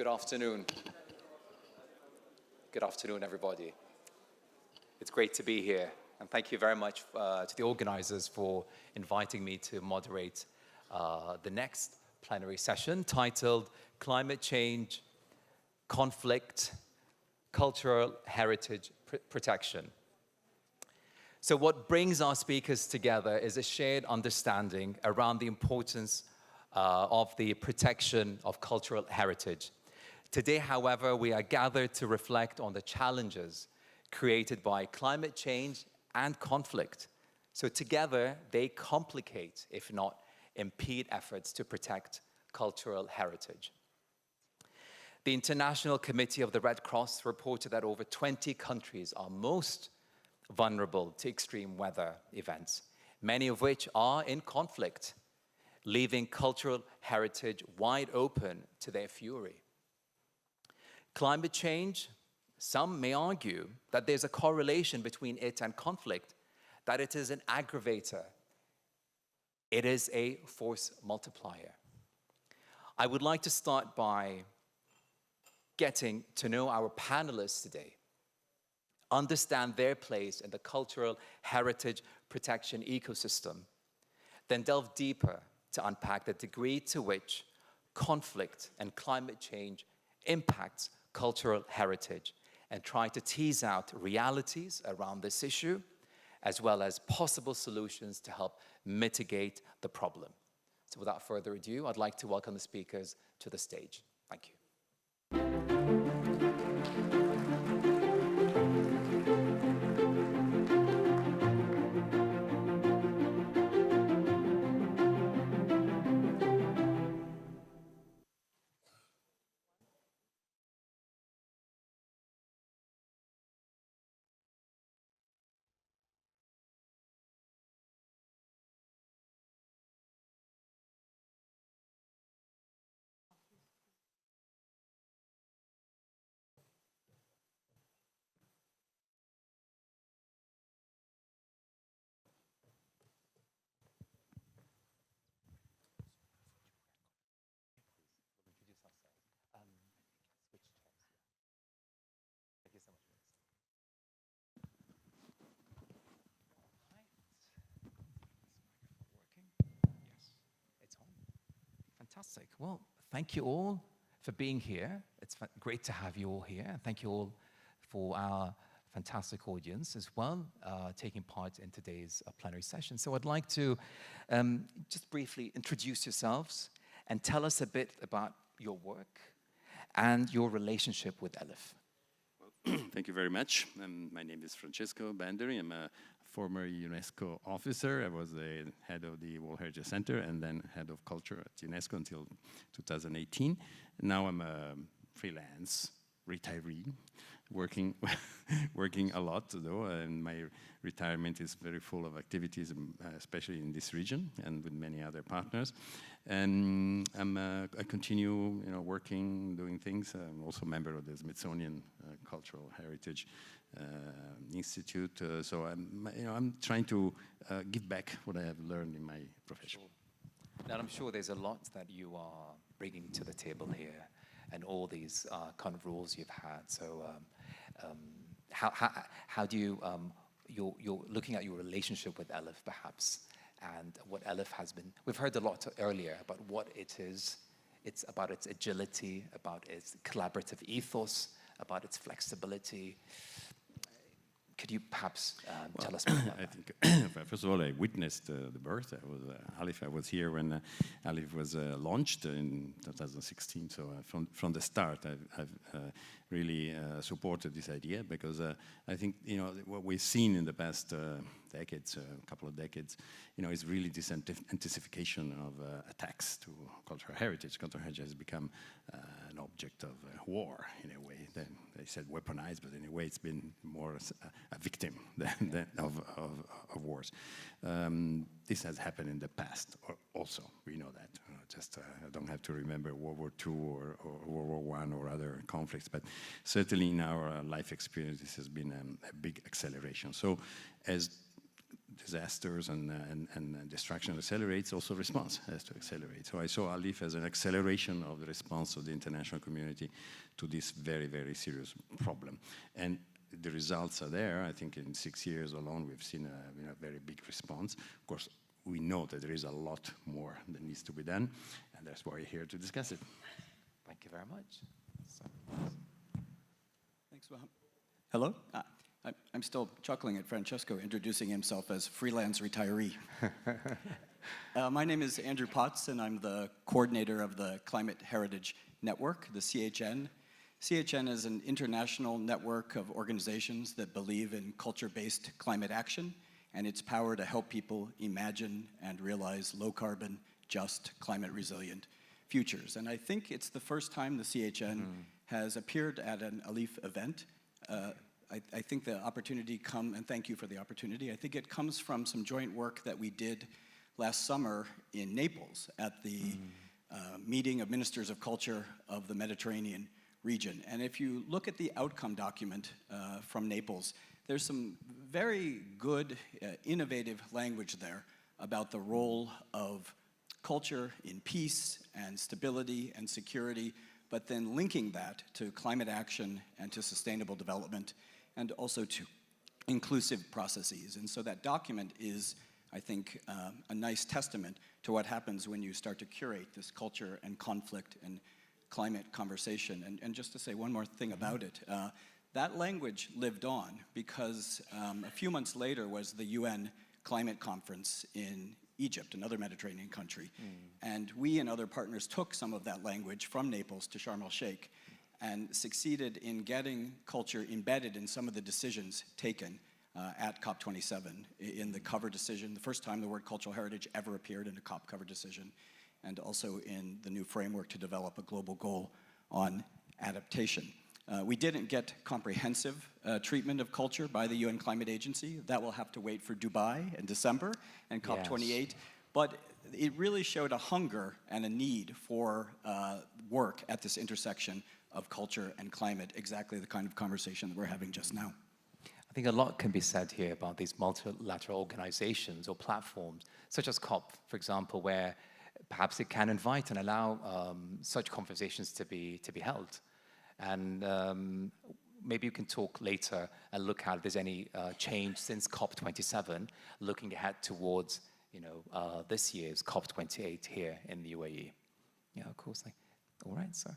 Good afternoon. Good afternoon, everybody. It's great to be here, and thank you very much to the organizers for inviting me to moderate the next plenary session titled Climate Change, Conflict, Cultural Heritage Protection. So what brings our speakers together is a shared understanding around the importance of the protection of cultural heritage. Today, however, we are gathered to reflect on the challenges created by climate change and conflict. So together, they complicate, if not impede, efforts to protect cultural heritage. The International Committee of the Red Cross reported that over 20 countries are most vulnerable to extreme weather events, many of which are in conflict, leaving cultural heritage wide open to their fury. Climate change, some may argue that there's a correlation between it and conflict, that it is an aggravator. It is a force multiplier. I would like to start by getting to know our panelists today, understand their place in the cultural heritage protection ecosystem, then delve deeper to unpack the degree to which conflict and climate change impacts cultural heritage, and try to tease out realities around this issue, as well as possible solutions to help mitigate the problem. So without further ado, I'd like to welcome the speakers to the stage. Thank you. Fantastic. Well, thank you all for being here. It's great to have you all here. Thank you all for our fantastic audience as well, taking part in today's plenary session. So I'd like to just briefly introduce yourselves and tell us a bit about your work and your relationship with ALIPH. Well, thank you very much. My name is Francesco Banderi. I'm a former UNESCO officer. I was the head of the World Heritage Center and then head of culture at UNESCO until 2018. Now I'm a freelance retiree, working a lot though, and my retirement is very full of activities, especially in this region and with many other partners. And I continue, working, doing things. I'm also a member of the Smithsonian Cultural Heritage Institute. So I'm trying to give back what I have learned in my profession. Sure. Now I'm sure there's a lot that you are bringing to the table here, and all these kind of rules you've had. So how do you, you're looking at your relationship with ALIPH perhaps, and what ALIPH has been, we've heard a lot earlier about what it is. It's about its agility, about its collaborative ethos, about its flexibility. Could you perhaps tell us more about I that? think, first of all, I witnessed the birth. ALIPH, I was here when ALIPH was launched in 2016. So from the start, I've really supported this idea because I think, what we've seen in the past decades, a couple of decades, is really this intensification of attacks to cultural heritage. Cultural heritage has become an object of war in a way. They said weaponized, but in a way it's been more a victim of wars. This has happened in the past also, we know that. I don't have to remember World War II or World War I or other conflicts, but certainly in our life experience, this has been a big acceleration. So as disasters and destruction accelerates, also response has to accelerate. So I saw ALIPH as an acceleration of the response of the international community to this very, very serious problem. And the results are there. I think in 6 years alone, we've seen a very big response. Of course, we know that there is a lot more that needs to be done, and that's why we're here to discuss it. Thank you very much. Thanks, Mohammed. Hello? I'm still chuckling at Francesco introducing himself as freelance retiree. My name is Andrew Potts, and I'm the coordinator of the Climate Heritage Network, the CHN. CHN is an international network of organizations that believe in culture-based climate action and its power to help people imagine and realize low-carbon, just, climate-resilient futures. And I think it's the first time the CHN has appeared at an ALIPH event. I think the opportunity and thank you for the opportunity. I think it comes from some joint work that we did last summer in Naples at the meeting of ministers of culture of the Mediterranean region. And if you look at the outcome document from Naples, there's some very good, innovative language there about the role of culture in peace and stability and security, but then linking that to climate action and to sustainable development and also to inclusive processes. And so that document is, I think, a nice testament to what happens when you start to curate this culture and conflict and climate conversation. And just to say one more thing about it, that language lived on because a few months later was the UN climate conference in Egypt, another Mediterranean country. And we and other partners took some of that language from Naples to Sharm el-Sheikh and succeeded in getting culture embedded in some of the decisions taken at COP27 in the cover decision, the first time the word cultural heritage ever appeared in a COP cover decision, and also in the new framework to develop a global goal on adaptation. We didn't get comprehensive treatment of culture by the UN Climate Agency. That will have to wait for Dubai in December and COP28. Yes. But it really showed a hunger and a need for work at this intersection of culture and climate, exactly the kind of conversation that we're having just now. I think a lot can be said here about these multilateral organizations or platforms, such as COP, for example, where perhaps it can invite and allow such conversations to be held. And maybe you can talk later and look at if there's any change since COP27, looking ahead towards this year's COP28 here in the UAE. Yeah, of course. All right, sir.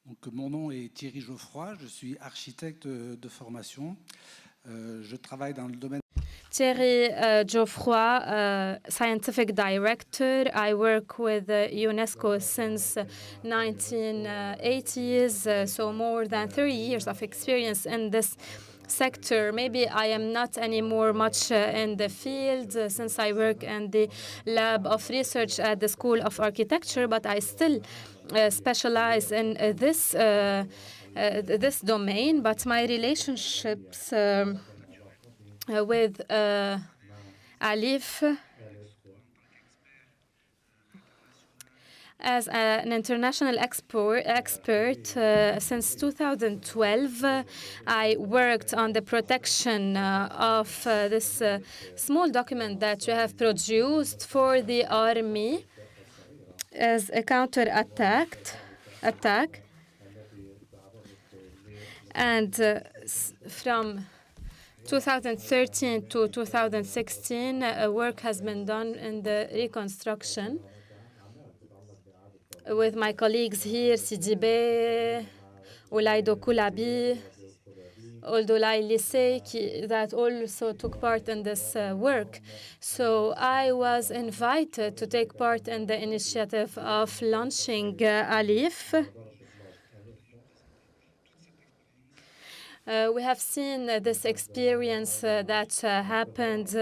Donc, mon nom est Thierry Geoffroy, je suis architecte de formation. Je travaille dans le domaine. Thierry Geoffroy, scientific director. I work with UNESCO since 1980s, so more than 30 years of experience in this sector. Maybe I am not anymore much in the field since I work in the lab of research at the School of Architecture, but I still specialize in this domain. But my relationships with ALIPH as an international expert since 2012. I worked on the protection of this small document that you have produced for the army as a counter-attack. And from 2013 to 2016, work has been done in the reconstruction with my colleagues here, Sidibé, Olaido Kulabi, Oldolai Lisei, that also took part in this work. So I was invited to take part in the initiative of launching ALIPH. We have seen this experience that happened,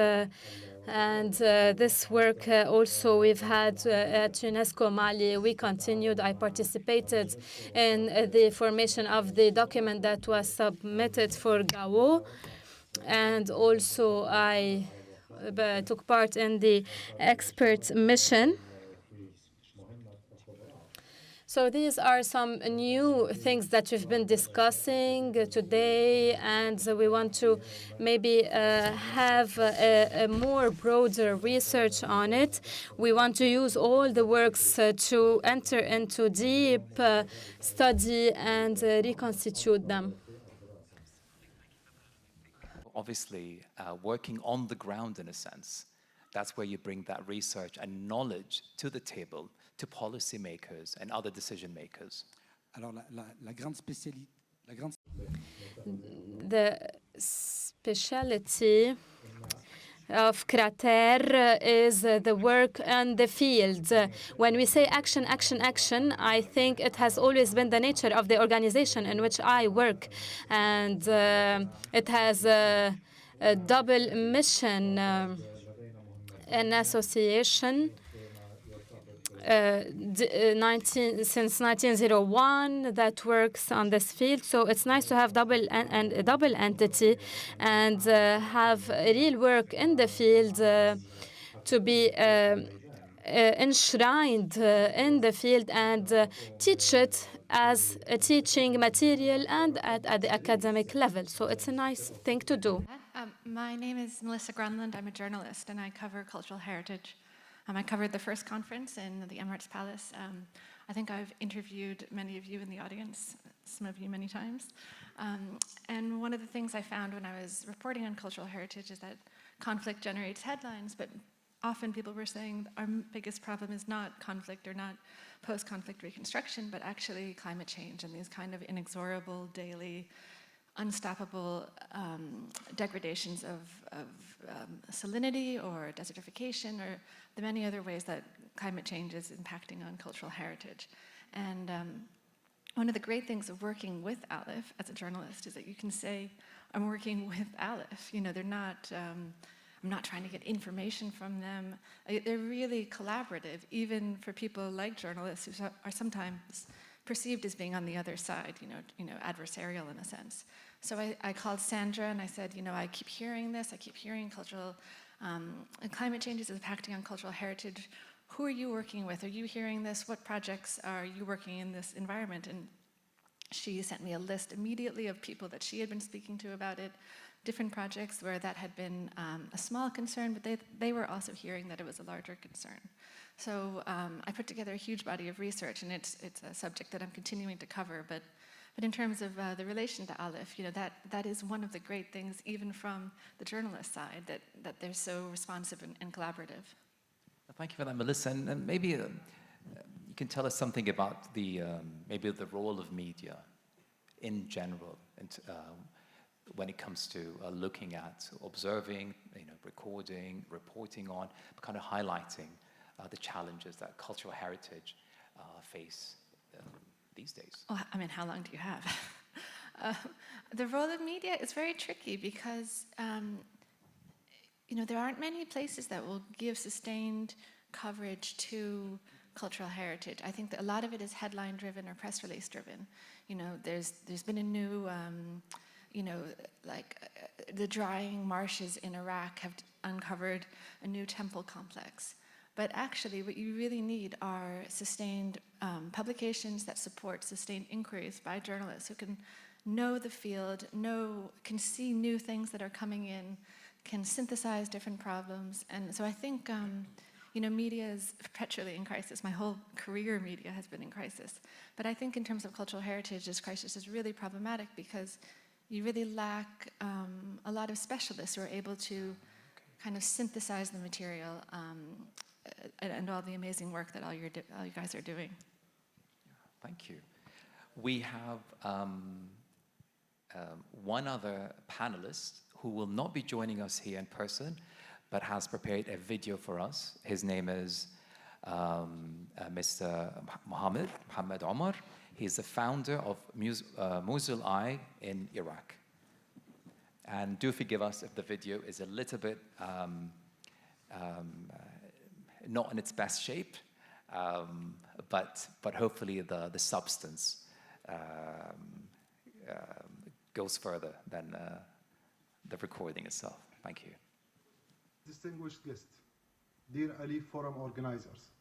and this work also we've had at UNESCO Mali. We continued. I participated in the formation of the document that was submitted for Gao, and also I took part in the expert mission. So these are some new things that we've been discussing today, and we want to maybe have a more broader research on it. We want to use all the works to enter into deep study and reconstitute them. Obviously, working on the ground in a sense, that's where you bring that research and knowledge to the table to policymakers and other decision makers. Alors, la grande spécialité, The speciality of Crater is the work on the field. When we say action, action, action, I think it has always been the nature of the organization in which I work. And it has a double mission, an association since 1901 that works on this field. So it's nice to have a double entity and have real work in the field to be enshrined in the field and teach it as a teaching material and at the academic level. So it's a nice thing to do. My name is Melissa Grunland. I'm a journalist and I cover cultural heritage. I covered the first conference in the Emirates Palace. I think I've interviewed many of you in the audience, some of you many times. And one of the things I found when I was reporting on cultural heritage is that conflict generates headlines, but often people were saying our biggest problem is not conflict or not post-conflict reconstruction, but actually climate change and these kind of inexorable, daily, unstoppable degradations of salinity or desertification or the many other ways that climate change is impacting on cultural heritage. And one of the great things of working with ALIPH as a journalist is that you can say, I'm working with ALIPH. You know, they're not, I'm not trying to get information from them. They're really collaborative, even for people like journalists who are sometimes perceived as being on the other side, you know, adversarial in a sense. So I called Sandra and I said, you know, I keep hearing this, I keep hearing cultural, and climate change is impacting on cultural heritage. Who are you working with? Are you hearing this? What projects are you working in this environment? And she sent me a list immediately of people that she had been speaking to about it, different projects where that had been a small concern, but they were also hearing that it was a larger concern. So I put together a huge body of research, and it's a subject that I'm continuing to cover, but in terms of the relation to ALIPH, you know, that is one of the great things, even from the journalist side, that they're so responsive and collaborative. Thank you for that, Melissa. And maybe you can tell us something about maybe the role of media in general, and when it comes to looking at observing, you know, recording, reporting on, but kind of highlighting the challenges that cultural heritage face these days. Oh, I mean, how long do you have? The role of media is very tricky because, you know, there aren't many places that will give sustained coverage to cultural heritage. I think that a lot of it is headline-driven or press release-driven. You know, there's been a new, you know, like the drying marshes in Iraq have uncovered a new temple complex. But actually, what you really need are sustained publications that support sustained inquiries by journalists who can know the field, can see new things that are coming in, can synthesize different problems. And so I think, you know, media is perpetually in crisis. My whole career, media has been in crisis. But I think in terms of cultural heritage, this crisis is really problematic because you really lack a lot of specialists who are able to kind of synthesize the material and all the amazing work that all you guys are doing. Thank you. We have one other panelist who will not be joining us here in person, but has prepared a video for us. His name is Mr. Mohammed Omar. He's the founder of Mosul Eye in Iraq. And do forgive us if the video is a little bit not in its best shape, but hopefully the substance goes further than the recording itself. Thank you. Distinguished guests, dear ALIPH Forum organizers,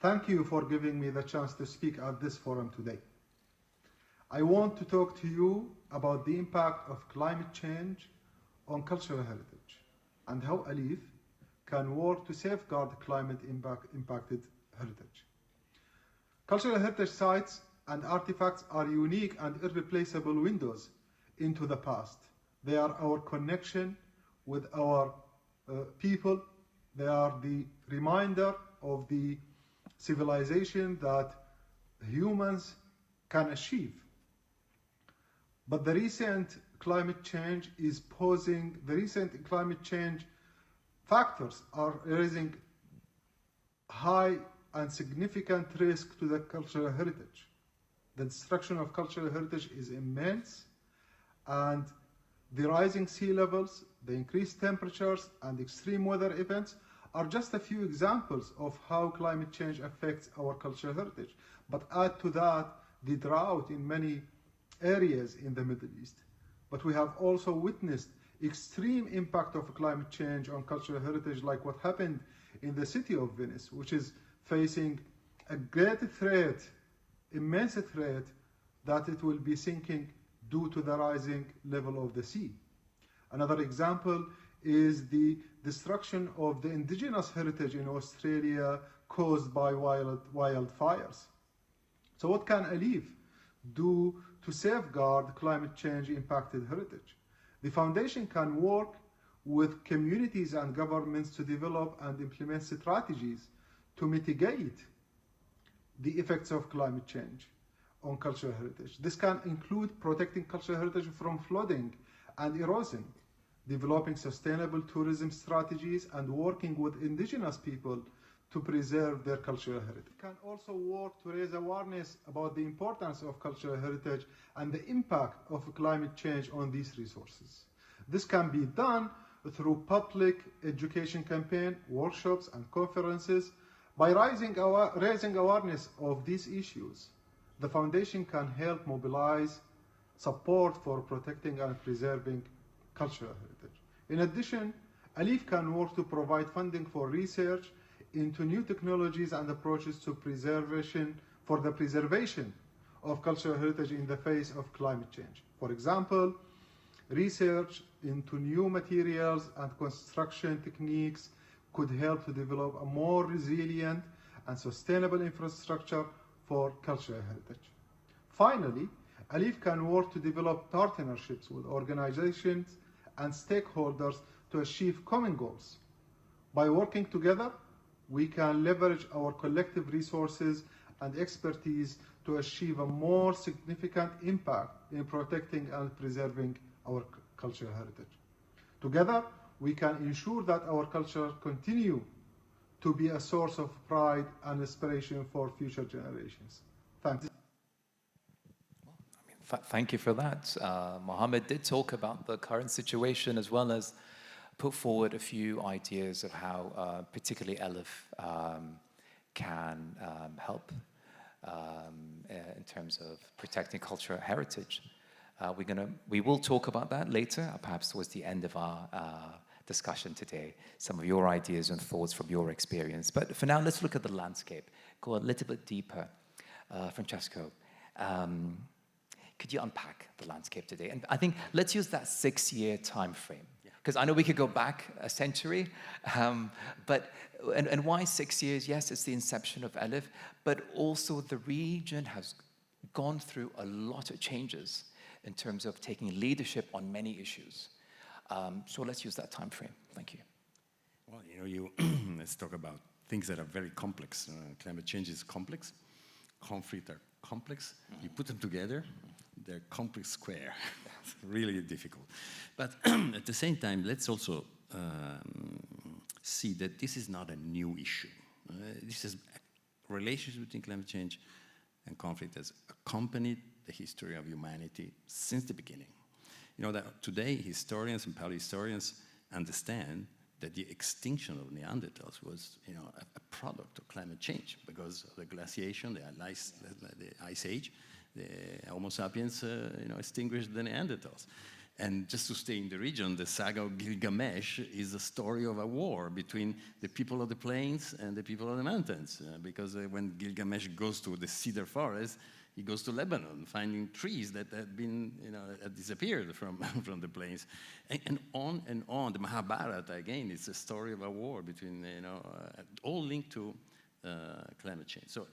Thank you for giving me the chance to speak at this forum today. I want to talk to you about the impact of climate change on cultural heritage and how ALIPH can work to safeguard climate impacted heritage. Cultural heritage sites and artifacts are unique and irreplaceable windows into the past. They are our connection with our people. They are the reminder of the civilization that humans can achieve. But the recent climate change factors are raising high and significant risk to the cultural heritage. The destruction of cultural heritage is immense, and the rising sea levels, the increased temperatures, and extreme weather events are just a few examples of how climate change affects our cultural heritage. But add to that the drought in many areas in the Middle East. But we have also witnessed extreme impact of climate change on cultural heritage, like what happened in the city of Venice, which is facing a great threat, immense threat, that it will be sinking due to the rising level of the sea. Another example is the destruction of the indigenous heritage in Australia caused by wildfires. So what can ALIPH do to safeguard climate change impacted heritage? The foundation can work with communities and governments to develop and implement strategies to mitigate the effects of climate change on cultural heritage. This can include protecting cultural heritage from flooding and erosion, developing sustainable tourism strategies, and working with indigenous people to preserve their cultural heritage. We can also work to raise awareness about the importance of cultural heritage and the impact of climate change on these resources. This can be done through public education campaign, workshops, and conferences. By raising awareness of these issues, the Foundation can help mobilize support for protecting and preserving cultural heritage. In addition, ALIPH can work to provide funding for research into new technologies and approaches to preservation of cultural heritage in the face of climate change. For example, research into new materials and construction techniques could help to develop a more resilient and sustainable infrastructure for cultural heritage. Finally, ALIPH can work to develop partnerships with organizations and stakeholders to achieve common goals. By working together, we can leverage our collective resources and expertise to achieve a more significant impact in protecting and preserving our cultural heritage. Together, we can ensure that our culture continue to be a source of pride and inspiration for future generations. Thanks. Thank you for that. Mohammed did talk about the current situation as well as put forward a few ideas of how particularly ALIPH can help in terms of protecting cultural heritage. We will talk about that later, perhaps towards the end of our discussion today, some of your ideas and thoughts from your experience. But for now, let's look at the landscape, go a little bit deeper. Francesco, could you unpack the landscape today? And I think let's use that 6-year time frame, because I know we could go back a century, but why 6 years? Yes, it's the inception of ALIPH, but also the region has gone through a lot of changes in terms of taking leadership on many issues. So let's use that time frame. Thank you. Well, let's talk about things that are very complex. Climate change is complex. Conflict are complex. You put them together, they're complex square. It's really difficult. But at the same time, let's also see that this is not a new issue. This is a relationship between climate change and conflict has accompanied the history of humanity since the beginning. You know that today historians and paleohistorians understand that the extinction of Neanderthals was, a product of climate change because of the glaciation, the ice age. The Homo sapiens, extinguished the Neanderthals. And just to stay in the region, the saga of Gilgamesh is a story of a war between the people of the plains and the people of the mountains. Because when Gilgamesh goes to the cedar forest, he goes to Lebanon, finding trees that had been, had disappeared from, from the plains. And on and on. The Mahabharata, again, it's a story of a war between, all linked to climate change. So,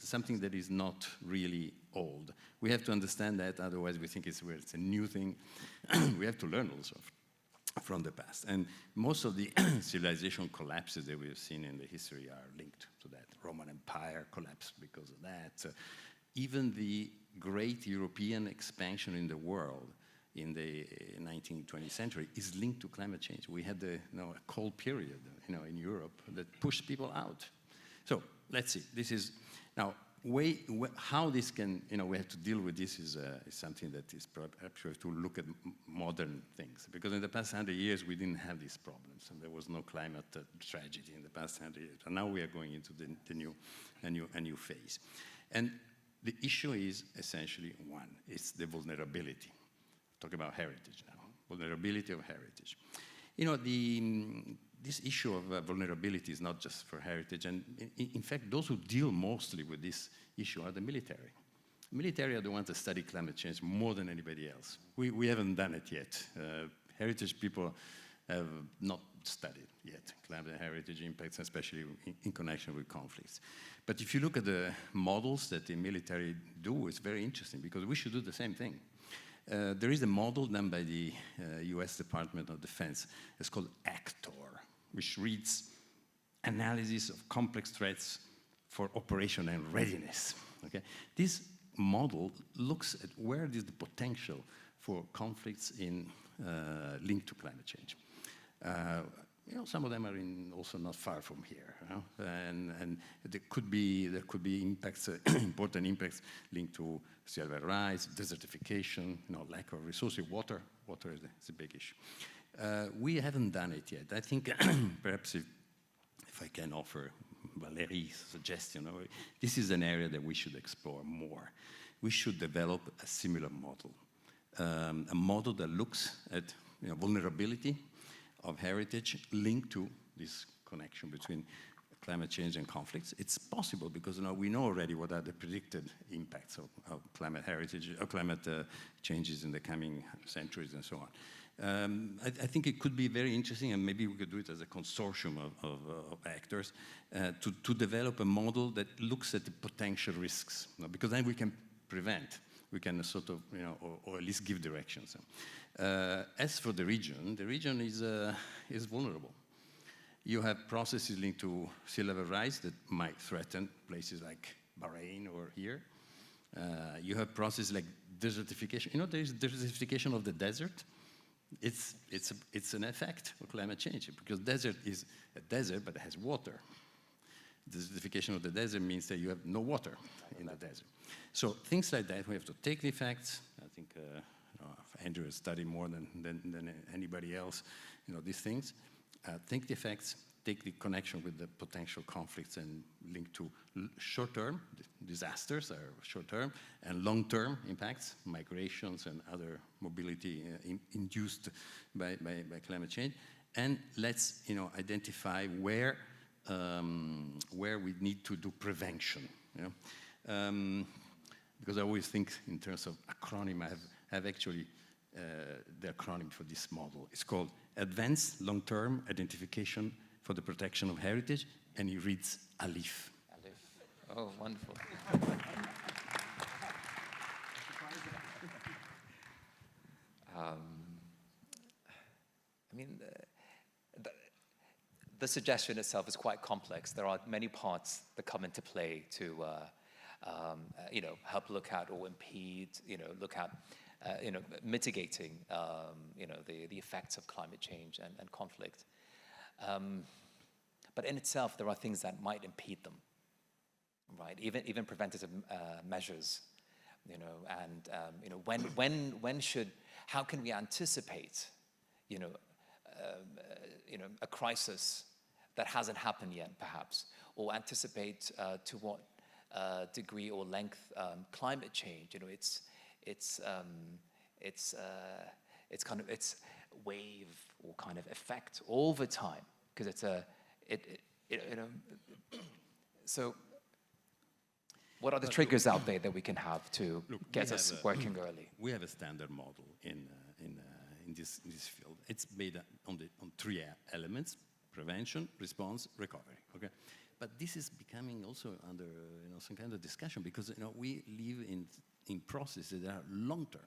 something that is not really old. We have to understand that, otherwise we think it's a new thing. We have to learn also from the past. And most of the civilization collapses that we have seen in the history are linked to that. Roman Empire collapsed because of that. Even the great European expansion in the world in the 19th, 20th century is linked to climate change. We had a cold period, in Europe that pushed people out. So let's see. This is now how this can, we have to deal with this is something that is perhaps we have to look at modern things, because in the past 100 years we didn't have these problems, and there was no climate tragedy in the past 100 years. And now we are going into a new phase, and the issue is essentially one: it's the vulnerability. Talk about heritage now. Vulnerability of heritage. This issue of vulnerability is not just for heritage, and in fact, those who deal mostly with this issue are the military. Military are the ones that study climate change more than anybody else. We haven't done it yet. Heritage people have not studied yet climate heritage impacts, especially in connection with conflicts. But if you look at the models that the military do, it's very interesting, because we should do the same thing. There is a model done by the US Department of Defense. It's called ACTOR, which reads analysis of complex threats for operation and readiness. Okay? This model looks at where is the potential for conflicts linked to climate change. Some of them are also not far from here, and there could be impacts, important impacts linked to sea level rise, desertification, lack of resources. Water is a big issue. We haven't done it yet. I think perhaps if I can offer Valérie's suggestion, this is an area that we should explore more. We should develop a similar model, a model that looks at vulnerability of heritage linked to this connection between climate change and conflicts. It's possible because we know already what are the predicted impacts of climate heritage, or climate changes in the coming centuries and so on. I think it could be very interesting, and maybe we could do it as a consortium of actors, to develop a model that looks at the potential risks, because then we can prevent. We can sort of, or at least give directions. As for the region is vulnerable. You have processes linked to sea level rise that might threaten places like Bahrain or here. You have processes like desertification. There is desertification of the desert. It's an effect of climate change, because desert is a desert, but it has water. Desertification of the desert means that you have no water in the desert. So things like that, we have to take the facts. I think Andrew has studied more than anybody else, these things. Take the facts, take the connection with the potential conflicts and link to short-term disasters are short-term, and long-term impacts, migrations and other mobility induced by climate change. And let's identify where we need to do prevention. Because I always think in terms of acronym. I have actually the acronym for this model. It's called Advanced Long-Term Identification for the Protection of Heritage, and it reads ALIPH. ALIPH. Oh, wonderful. The suggestion itself is quite complex. There are many parts that come into play to help look at or impede, look at mitigating, the effects of climate change and conflict. But in itself, there are things that might impede them, right? Even preventative measures, and how can we anticipate, a crisis that hasn't happened yet, perhaps, or anticipate to what degree or length climate change, it's wave or kind of effect all the time, because it's so what are the triggers out there that we can have to get us working early? We have a standard model in this field. It's made on three elements: prevention, response, recovery. Okay, but this is becoming also under some kind of discussion, because we live in processes that are long-term.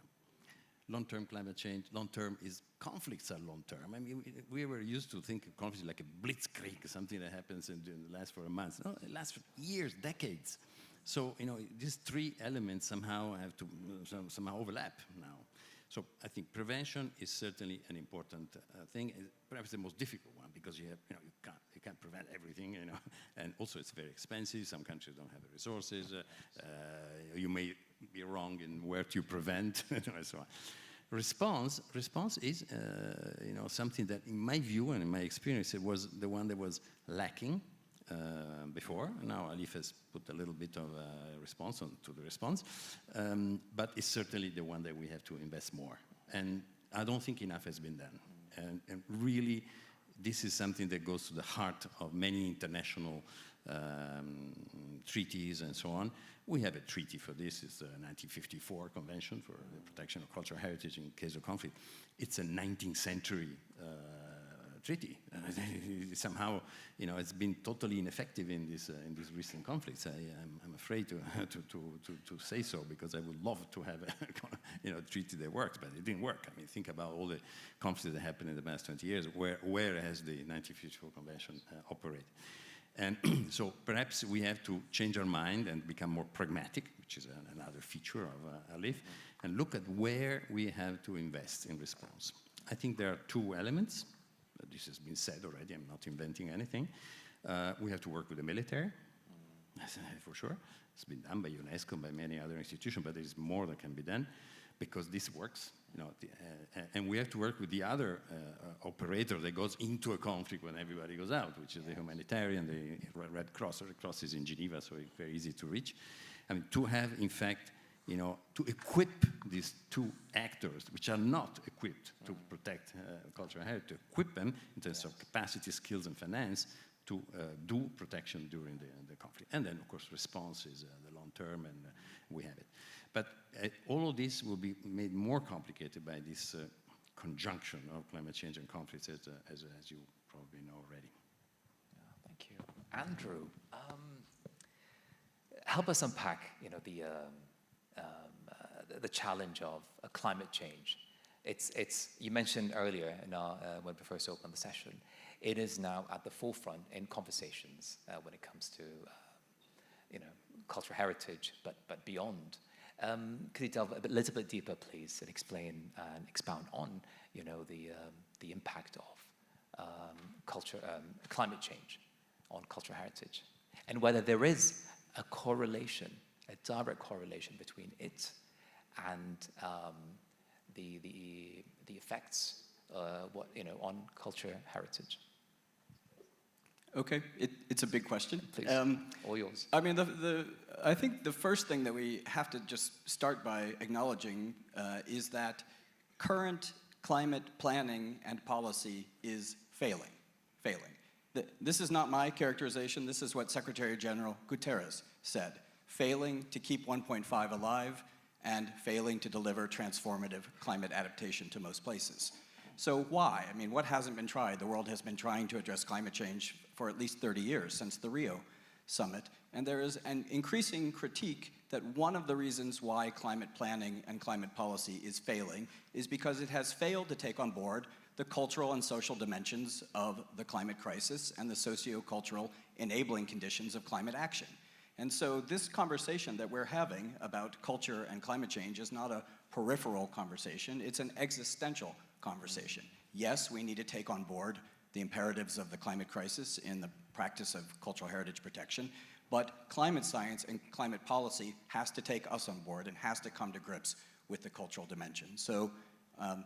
Long-term climate change, long-term is conflicts are long-term. I mean, we were used to think of conflicts like a blitzkrieg, something that happens and lasts for a month. No, it lasts for years, decades. So, these three elements somehow have to somehow overlap now. So I think prevention is certainly an important thing, perhaps the most difficult one, because you can't prevent everything, and also it's very expensive. Some countries don't have the resources. You may be wrong in where to prevent, and so on. Response is something that, in my view and in my experience, it was the one that was lacking before. Now ALIPH has put a little bit of response to the response, but it's certainly the one that we have to invest more. And I don't think enough has been done. And really, this is something that goes to the heart of many international treaties and so on. We have a treaty for this. It's the 1954 Convention for the Protection of Cultural Heritage in case of conflict. It's a 19th century treaty. Somehow, it's been totally ineffective in these recent conflicts. I'm afraid to say so, because I would love to have a treaty that works, but it didn't work. I mean, think about all the conflicts that happened in the past 20 years. Where has the 1954 Convention operated? And so perhaps we have to change our mind and become more pragmatic, which is another feature of ALIPH, and look at where we have to invest in response. I think there are two elements. This has been said already. I'm not inventing anything. We have to work with the military, for sure. It's been done by UNESCO, by many other institutions, but there is more that can be done, because this works. And we have to work with the other operator that goes into a conflict when everybody goes out, which is the humanitarian, the Red Cross. The Red Cross is in Geneva, so it's very easy to reach. I mean, to have, in fact, to equip these two actors, which are not equipped to protect cultural heritage, to equip them in terms of capacity, skills, and finance to do protection during the conflict. And then, of course, response is the long term, and we have it. But all of this will be made more complicated by this conjunction of climate change and conflicts, as you probably know already. Yeah, thank you. Andrew, help us unpack, the challenge of climate change. You mentioned earlier when we first opened the session, it is now at the forefront in conversations when it comes to cultural heritage, but beyond. Could you delve a little bit deeper, please, and explain and expound on the impact of climate change on cultural heritage, and whether there is a correlation, a direct correlation between it and the effects on cultural heritage. Okay, it's a big question. Please, all yours. I mean, I think the first thing that we have to just start by acknowledging is that current climate planning and policy is failing. This is not my characterization. This is what Secretary General Guterres said. Failing to keep 1.5 alive and failing to deliver transformative climate adaptation to most places. So why? I mean, what hasn't been tried? The world has been trying to address climate change for at least 30 years, since the Rio summit. And there is an increasing critique that one of the reasons why climate planning and climate policy is failing is because it has failed to take on board the cultural and social dimensions of the climate crisis and the socio-cultural enabling conditions of climate action. And so this conversation that we're having about culture and climate change is not a peripheral conversation, it's an existential conversation. Yes, we need to take on board the imperatives of the climate crisis in the practice of cultural heritage protection, but climate science and climate policy has to take us on board and has to come to grips with the cultural dimension. So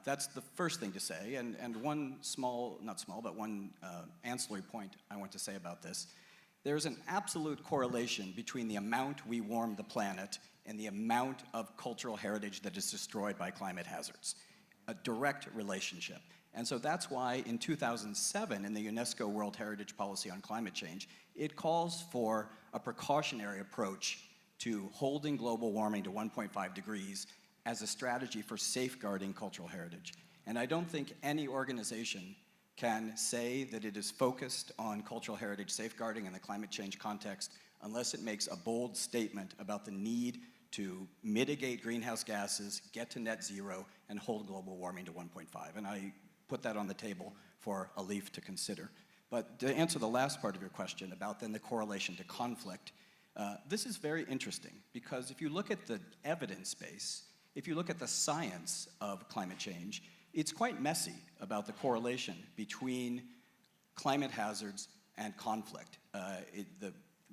that's the first thing to say, and one one ancillary point I want to say about this. There's an absolute correlation between the amount we warm the planet and the amount of cultural heritage that is destroyed by climate hazards. a direct relationship. And so that's why in 2007, in the UNESCO World Heritage Policy on Climate Change, it calls for a precautionary approach to holding global warming to 1.5 degrees as a strategy for safeguarding cultural heritage. And I don't think any organization can say that it is focused on cultural heritage safeguarding in the climate change context unless it makes a bold statement about the need to mitigate greenhouse gases, get to net zero, and hold global warming to 1.5. And I put that on the table for ALIPH to consider. But to answer the last part of your question about then the correlation to conflict, this is very interesting because if you look at the evidence base, if you look at the science of climate change, it's quite messy about the correlation between climate hazards and conflict.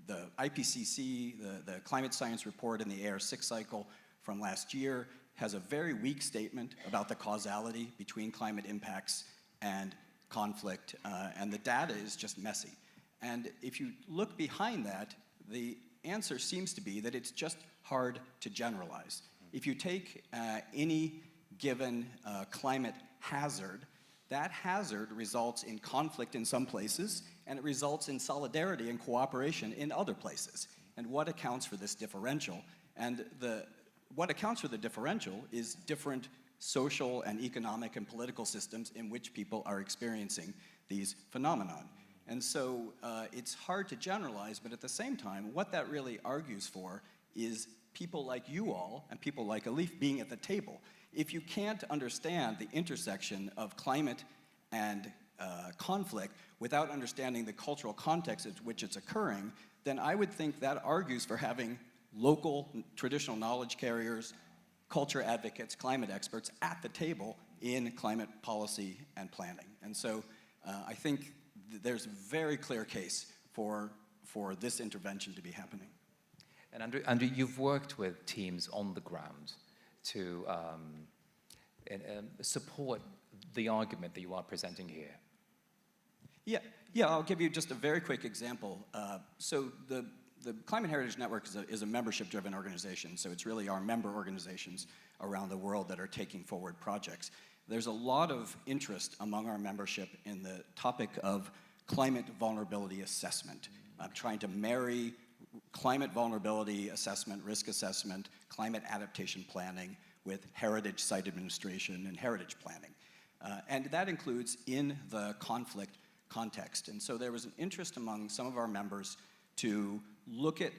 The IPCC, the climate science report in the AR6 cycle from last year has a very weak statement about the causality between climate impacts and conflict, and the data is just messy. And if you look behind that, the answer seems to be that it's just hard to generalize. If you take any given climate hazard, that hazard results in conflict in some places, and it results in solidarity and cooperation in other places. And what accounts for this differential? And what accounts for the differential is different social and economic and political systems in which people are experiencing these phenomenon. And so it's hard to generalize, but at the same time, what that really argues for is people like you all and people like ALIPH being at the table. If you can't understand the intersection of climate and conflict without understanding the cultural context in which it's occurring, then I would think that argues for having local traditional knowledge carriers, culture advocates, climate experts at the table in climate policy and planning. And so I think there's a very clear case for this intervention to be happening. And Andrew, you've worked with teams on the ground to support the argument that you are presenting here. Yeah, I'll give you just a very quick example. So the Climate Heritage Network is a membership-driven organization, so it's really our member organizations around the world that are taking forward projects. There's a lot of interest among our membership in the topic of climate vulnerability assessment. I'm trying to marry climate vulnerability assessment, risk assessment, climate adaptation planning with heritage site administration and heritage planning. And that includes in the conflict context. And so there was an interest among some of our members to look at,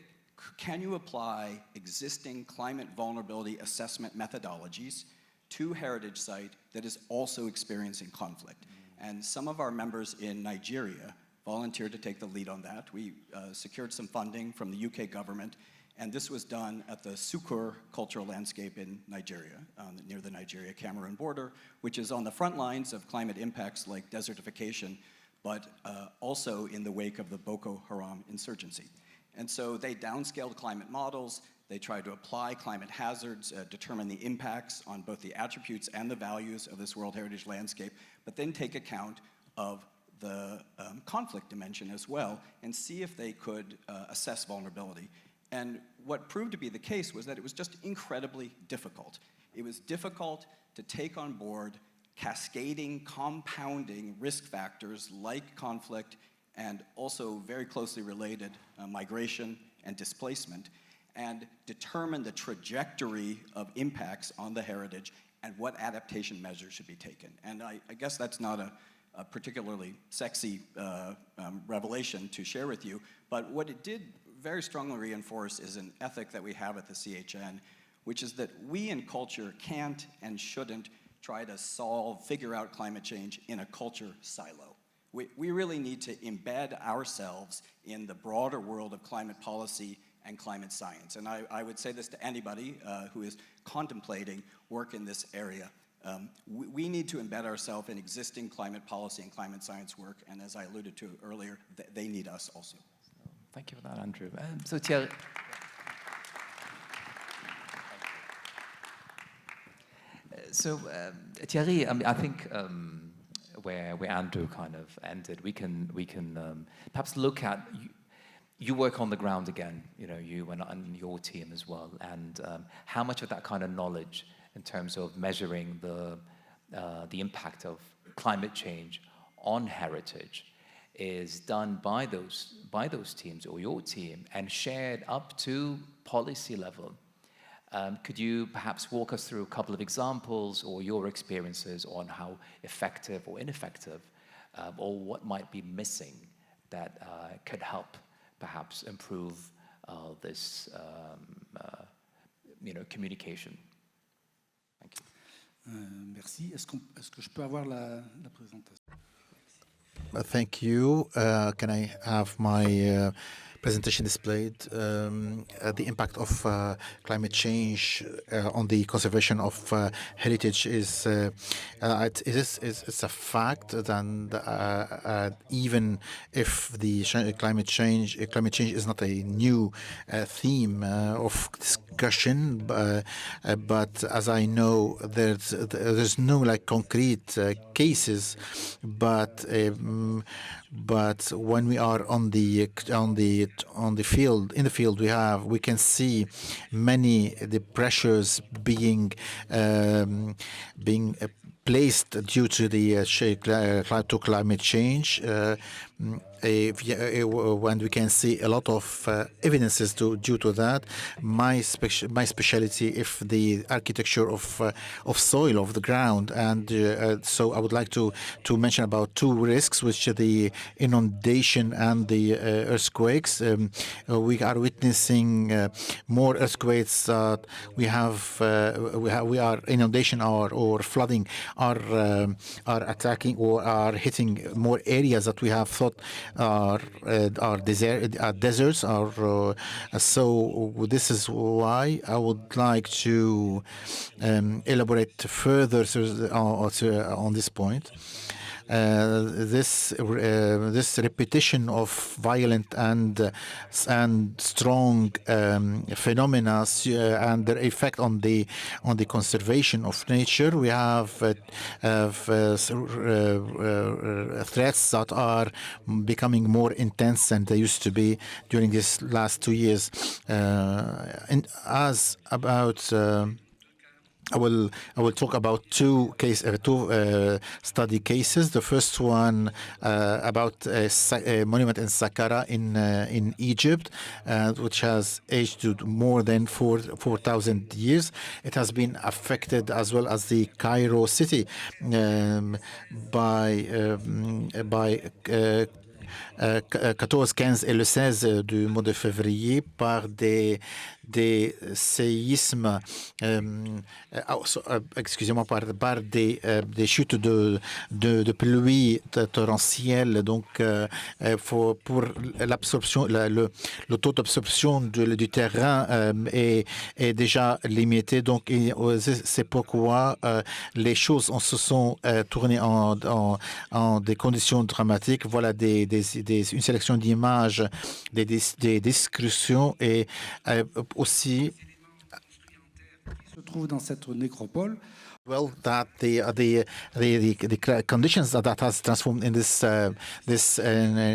can you apply existing climate vulnerability assessment methodologies to heritage site that is also experiencing conflict? And some of our members in Nigeria volunteered to take the lead on that. We secured some funding from the UK government, and this was done at the Sukur cultural landscape in Nigeria, near the Nigeria-Cameroon border, which is on the front lines of climate impacts like desertification, but also in the wake of the Boko Haram insurgency. And so they downscaled climate models, they tried to apply climate hazards, determine the impacts on both the attributes and the values of this World Heritage landscape, but then take account of the conflict dimension as well and see if they could assess vulnerability. And what proved to be the case was that it was just incredibly difficult. It was difficult to take on board cascading, compounding risk factors like conflict and also very closely related migration and displacement, and determine the trajectory of impacts on the heritage and what adaptation measures should be taken. And I guess that's not a particularly sexy revelation to share with you, but what it did very strongly reinforce is an ethic that we have at the CHN, which is that we in culture can't and shouldn't try to figure out climate change in a culture silo. We really need to embed ourselves in the broader world of climate policy and climate science. And I would say this to anybody who is contemplating work in this area. We need to embed ourselves in existing climate policy and climate science work, and as I alluded to earlier, they need us also. Thank you for that, Andrew. So Thierry. Thierry, I think where Andrew kind of ended, we can perhaps look at you work on the ground again, you and your team as well, and how much of that kind of knowledge in terms of measuring the the impact of climate change on heritage is done by those teams or your team and shared up to policy level. Could you perhaps walk us through a couple of examples or your experiences on how effective or ineffective or what might be missing that could help perhaps improve this communication? Thank you. Merci. Est-ce que je peux avoir la présentation? Thank you. Can I have my presentation displayed? The impact of climate change on the conservation of heritage is it's a fact. And even if the climate change is not a new theme of discussion, but as I know, there's no like concrete cases, but when we are in the field, we can see the pressures being placed due to the climate change. When we can see a lot of evidences due to that. My specialty is the architecture of soil, of the ground, and so I would like to mention about two risks, which are the inundation and the earthquakes. We are witnessing more earthquakes. We are inundation or flooding are attacking or are hitting more areas that we have thought are deserts. So this is why I would like to elaborate further on this point. This repetition of violent and strong phenomena and their effect on the conservation of nature. We have threats that are becoming more intense than they used to be during these last 2 years. And as about I will talk about two study cases. The first one about a monument in Saqqara in Egypt, which has aged more than 4,000 years. It has been affected as well as the Cairo city by 14, 15 et le 16 du mois de février par des séismes, excusez-moi, par des chutes de pluie torrentielles. Donc, pour l'absorption, le taux d'absorption du terrain est déjà limité. Donc, c'est pourquoi les choses se sont tournées en des conditions dramatiques. Voilà une sélection d'images, des discussions et aussi se trouve dans cette nécropole. Well, that the conditions that has transformed in this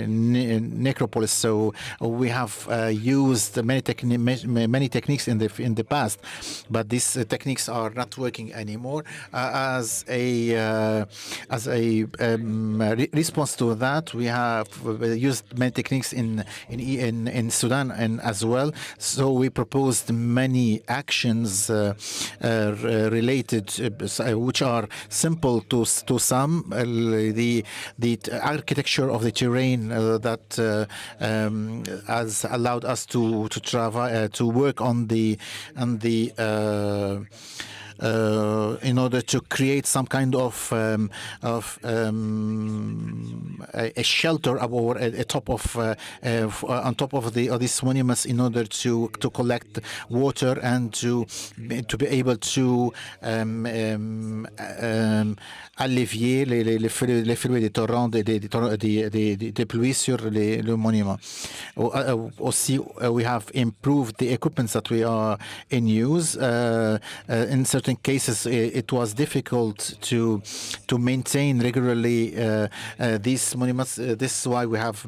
necropolis. So we have used many techniques in the past, but these techniques are not working anymore. As a response to that, we have used many techniques in Sudan and as well. So we proposed many actions related. Which are simple to some. The architecture of the terrain that has allowed us to travel to work on the in order to create some kind of a shelter or a top of on top of these monuments in order to collect water and to be able to allévier les flux des torrents des pluies sur le monument. Also, we have improved the equipment that we are in use. In certain certain cases it was difficult to maintain regularly these monuments. This is why we have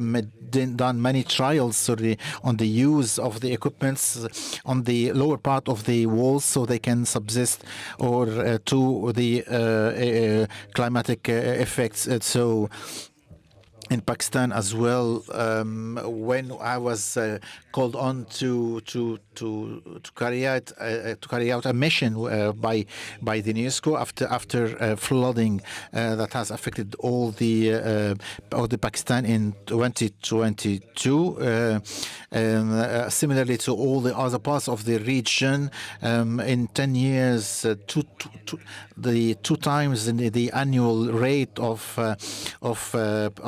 done many trials on the use of the equipments on the lower part of the walls so they can subsist or to the climatic effects. So in Pakistan as well, when I was called on to carry out a mission by the UNESCO after flooding that has affected all the Pakistan in 2022, similarly to all the other parts of the region, in 10 years, two times the annual rate of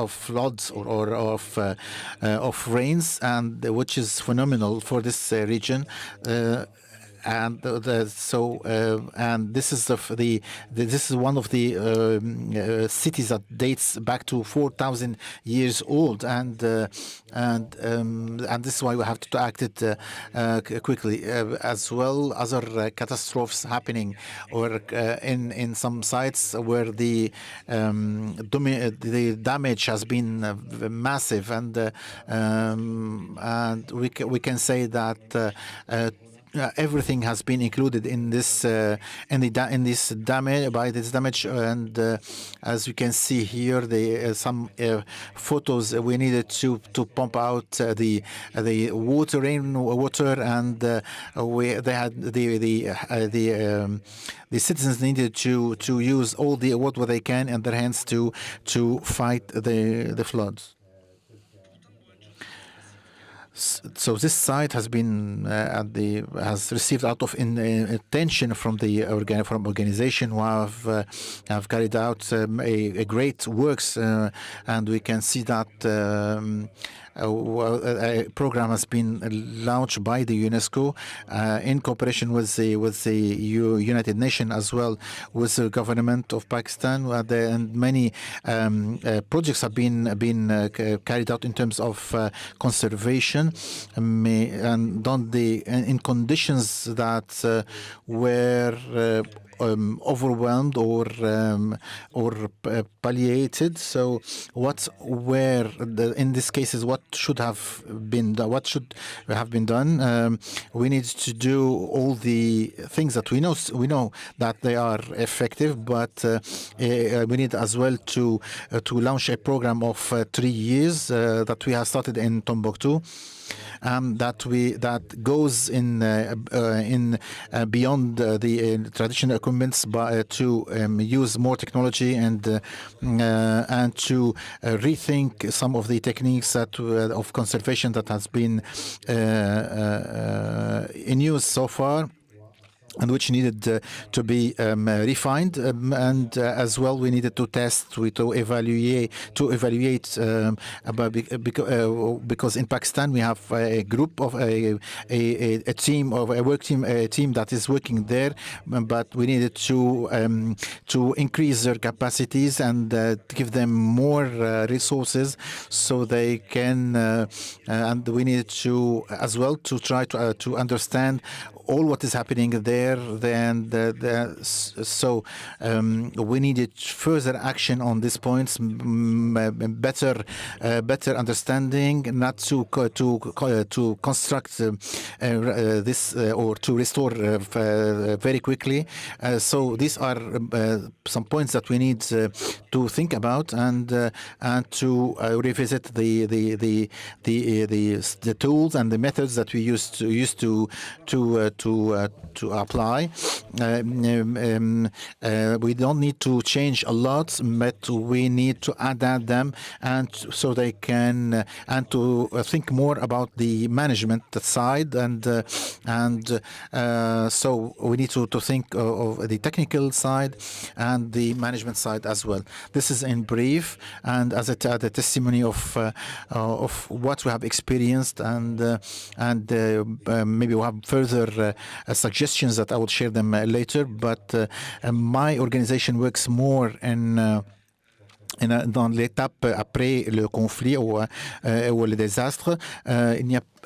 floods or of rains, and which is phenomenal for this region. And this is this is one of the cities that dates back to 4,000 years old, and this is why we have to act it quickly. As well, other catastrophes happening, or in some sites where the damage has been massive, and we can say that. Everything has been included in this damage, and as you can see here, some photos we needed to pump out the rainwater, and they had the citizens needed to use all what they can in their hands to fight the floods. So this site has been has received a lot of attention from the organization who have carried out a great works, and we can see that a program has been launched by the UNESCO in cooperation with the United Nations, as well with the government of Pakistan, and many projects have been carried out in terms of conservation, and done in conditions that were overwhelmed or palliated. So in this case, what should have been done? What should have been done? We need to do all the things that we know that they are effective, but we need as well to launch a program of 3 years that we have started in Timbuktu. That goes in beyond the traditional equipments, to use more technology and to rethink some of the techniques of conservation that has been in use so far, and which needed to be refined, and as well we needed to test, to evaluate, because in Pakistan we have a group of a team of a work team, a team that is working there, but we needed to increase their capacities and give them more resources so they can, and we needed to as well to try to understand all what is happening there. So we needed further action on these points, better understanding, not to construct this or to restore very quickly. So these are some points that we need to think about, and to revisit the tools and the methods that we used to apply. We don't need to change a lot, but we need to adapt them, and so they can, and to think more about the management side, and so we need to think of the technical side and the management side as well. This is in brief, and as a testimony of what we have experienced, and maybe we'll have further suggestions that I will share them later. But my organization works more in dans l'étape après le conflit ou le désastre,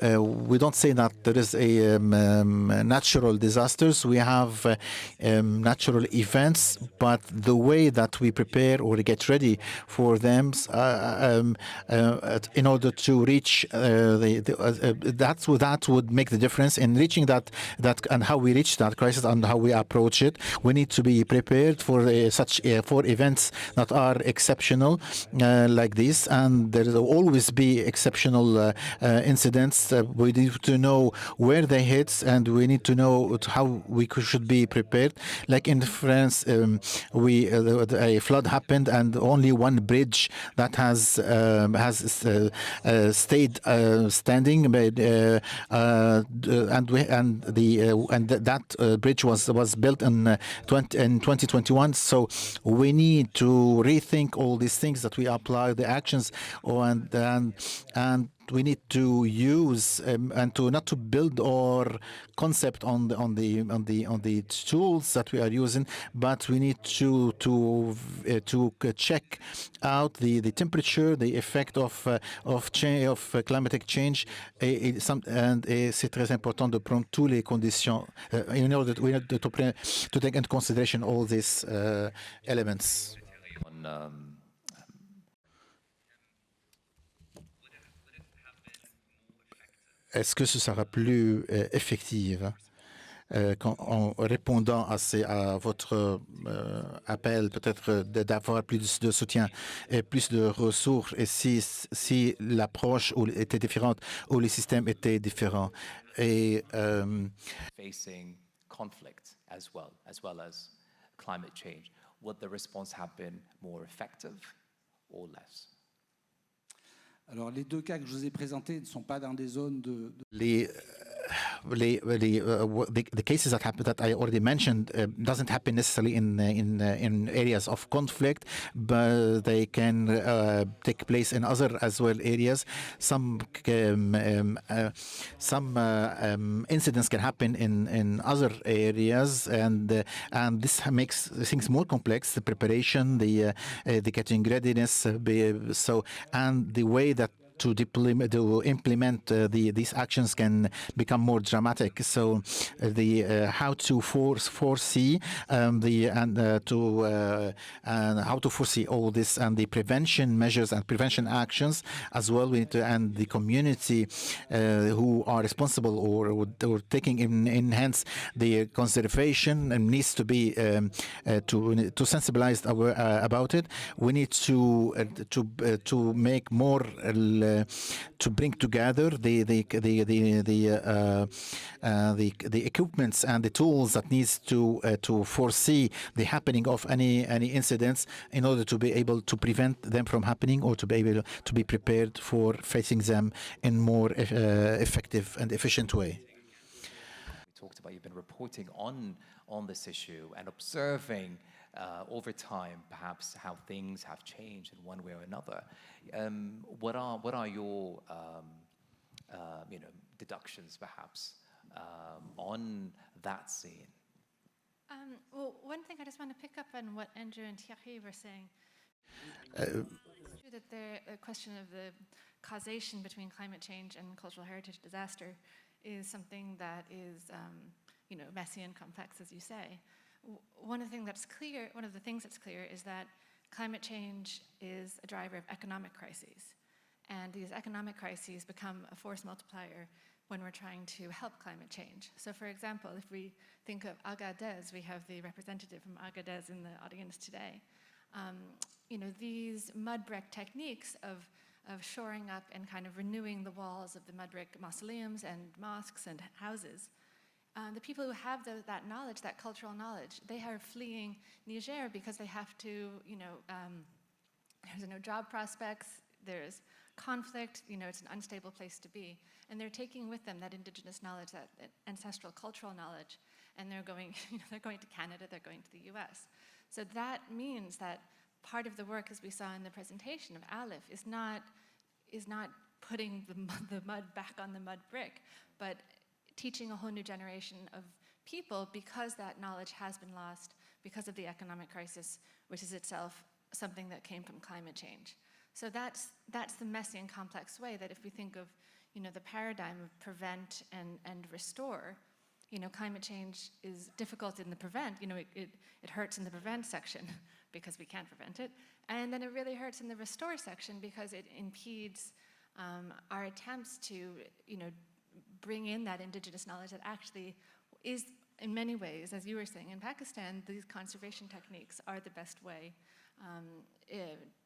we don't say that there is a natural disasters. We have natural events, but the way that we prepare or get ready for them in order to reach that would make the difference in reaching that and how we reach that crisis and how we approach it. We need to be prepared for for events that are exceptional like this, and there will always be exceptional incidents. We need to know where they hit, and we need to know how we should be prepared. Like in France, a flood happened, and only one bridge that has stayed standing, and that bridge was built in 2021. So we need to rethink all these things that we apply the actions, and we need to use and to not to build our concept on the tools that we are using, but we need to check out the temperature, the effect of climatic change, and c'est très important de prendre toutes les conditions in order to take into consideration all these elements. Est-ce que ce sera plus effectif en répondant à votre appel, peut-être d'avoir plus de soutien et plus de ressources, et si l'approche était différente ou les systèmes étaient différents? Et facing conflict as well as climate change, would the response have been more effective or less? Alors, les deux cas que je vous ai présentés ne sont pas dans des zones de... The cases that I already mentioned doesn't happen necessarily in areas of conflict, but they can take place in other as well areas. Some incidents can happen in other areas, and this makes things more complex. The preparation, the getting readiness, and the way that to implement these actions can become more dramatic. So how to foresee how to foresee all this, and the prevention measures and prevention actions as well, and the community who are responsible or taking in hands the conservation needs to be to sensibilize about it. We need to make more to bring together the equipments and the tools that needs to foresee the happening of any incidents in order to be able to prevent them from happening, or to be able to be prepared for facing them in more effective and efficient way. We talked about you've been reporting on this issue and observing over time, perhaps how things have changed in one way or another. What are your deductions, perhaps, on that scene? Well, one thing I just want to pick up on what Andrew and Thierry were saying. It's true that the question of the causation between climate change and cultural heritage disaster is something that is, messy and complex, as you say. One of the things that's clear is that climate change is a driver of economic crises. And these economic crises become a force multiplier when we're trying to help climate change. So for example, if we think of Agadez, we have the representative from Agadez in the audience today. These mud brick techniques of shoring up and kind of renewing the walls of the mud brick mausoleums and mosques and houses, the people who have that knowledge, that cultural knowledge, they are fleeing Niger because they have to, there's no job prospects, there's conflict, it's an unstable place to be. And they're taking with them that indigenous knowledge, that ancestral cultural knowledge, and they're going, they're going to Canada, they're going to the US. So that means that part of the work, as we saw in the presentation of ALIPH, is not putting the mud back on the mud brick, but teaching a whole new generation of people, because that knowledge has been lost because of the economic crisis, which is itself something that came from climate change. So that's the messy and complex way that if we think of, the paradigm of prevent and restore, climate change is difficult in the prevent. It hurts in the prevent section because we can't prevent it. And then it really hurts in the restore section because it impedes our attempts to, bring in that indigenous knowledge that actually is, in many ways, as you were saying, in Pakistan, these conservation techniques are the best way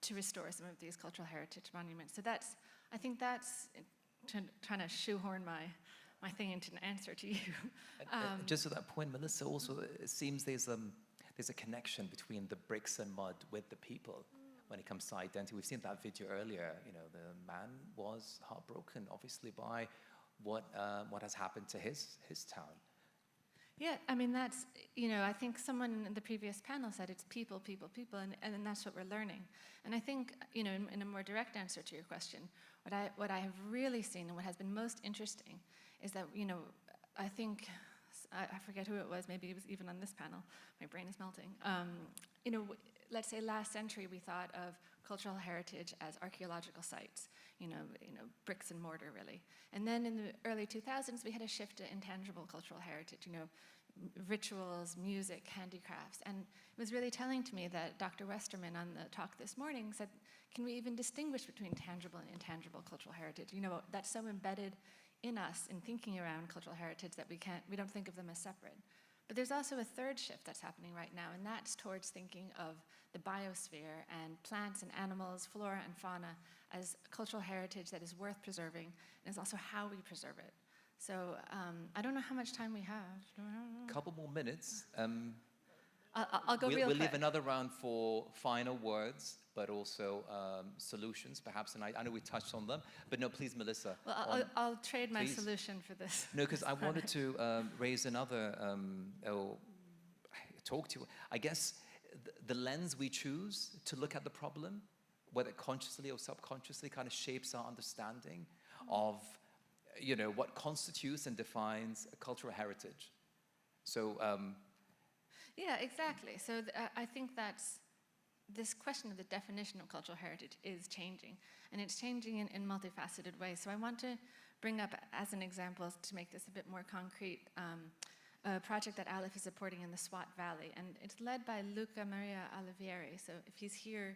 to restore some of these cultural heritage monuments. So I think that's trying to shoehorn my thing into an answer to you. Just to that point, Melissa, also it seems there's a connection between the bricks and mud with the people when it comes to identity. We've seen that video earlier. The man was heartbroken, obviously, by what has happened to his town. Yeah, I mean, that's, I think someone in the previous panel said it's people, people, people, and that's what we're learning. And I think, in a more direct answer to your question, what I have really seen and what has been most interesting is that, I think, I forget who it was, maybe it was even on this panel, my brain is melting. Let's say last century we thought of cultural heritage as archaeological sites, bricks and mortar really. And then in the early 2000s we had a shift to intangible cultural heritage, rituals, music, handicrafts. And it was really telling to me that Dr. Westerman on the talk this morning said, can we even distinguish between tangible and intangible cultural heritage? That's so embedded in us in thinking around cultural heritage that we don't think of them as separate. But there's also a third shift that's happening right now, and that's towards thinking of the biosphere and plants and animals, flora and fauna as cultural heritage that is worth preserving, and is also how we preserve it. So I don't know how much time we have. A couple more minutes. I'll go real quick. We'll leave another round for final words, but also solutions, perhaps. And I know we touched on them, but no, please, Melissa. Well, I'll trade my solution for this. No, because I wanted to raise another, talk to you. I guess the lens we choose to look at the problem, whether consciously or subconsciously, kind of shapes our understanding of, what constitutes and defines a cultural heritage. So. Yeah, exactly. So I think that's this question of the definition of cultural heritage is changing, and it's changing in multifaceted ways. So I want to bring up as an example, to make this a bit more concrete, a project that ALIPH is supporting in the Swat Valley, and it's led by Luca Maria Olivieri. So if he's here,